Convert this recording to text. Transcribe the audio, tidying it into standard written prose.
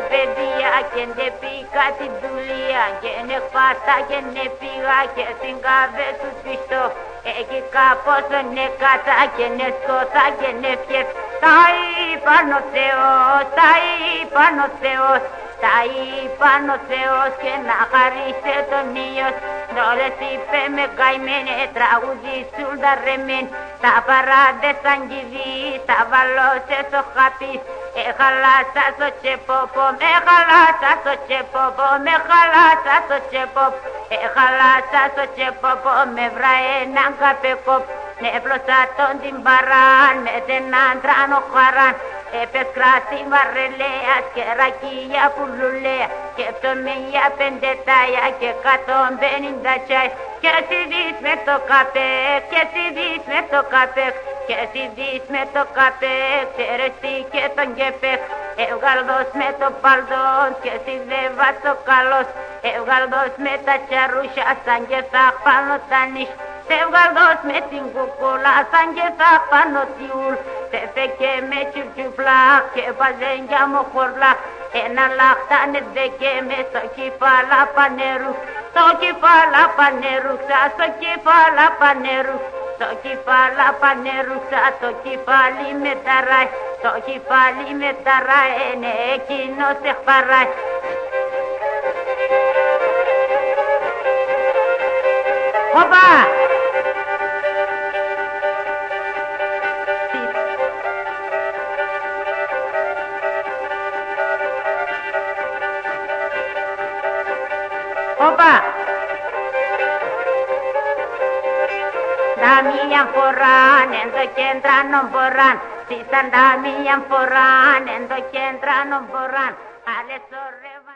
παιδεία και ντε πήγα την δουλεία και νε πάτα και νε πήγα και στην καβέ του πιστό. Εκεί κάπως νε κάτα και νε σκότα και νε φιεφ. Τα είπαν ο Θεός, τα είπαν ο Θεός, τα είπαν ο Θεός και να χαρίσε τον ήλιος. Όλες είπε με καημένε τραγουδίσουν τα ρεμέν. Τα παράδες σαν κηδείς, τα βαλώσες στο χαπί. Χαλάσα στο τσεπόπο, με χαλάσα στο τσεπόπο, με χαλάσα στο τσεπόπο. Χαλάσα στο τσεπόπο, με βραέ έναν καπεκόπ. Ναι πλωσά τον την παράν, με την άντρανο χαράν. Έπες κράσι βαρελέας και ρακία πουλουλέα. Και φτωμία πεντετάια και 150 τσάι. Και εσύ δεις με το καπέκ, και εσύ δεις με το καπέκ. Και εσύ δεις με το καπέκ, ξέρεις τι και τον κεπέκ. Ευγαλδός με το παλδόν και εσύ δεν βάζω καλός. Ευγαλδός με τα τσαρούσια σαν και θα πάνω τα νης. Ευγαλδός με την κουκούλα σαν και θα πάνω τιούλ. Τέφε και με τσουρτσουφλά και βαζένια μου χορλά. Ένα λαχτάνε δε και με στο κεφάλα πανερού. Στο κεφάλα πανερού, στο κεφάλα πανερού. Το κεφάλα πανερούσα, το κεφάλι με ταράει, το κεφάλι με ταράει, ναι εκείνος εχπαράει. Οπα! Οπα! Damian foran, en το κέντρανο μποράν. Σίσταν Damian foran, en το κέντρανο μποράν. Άλλες ώρες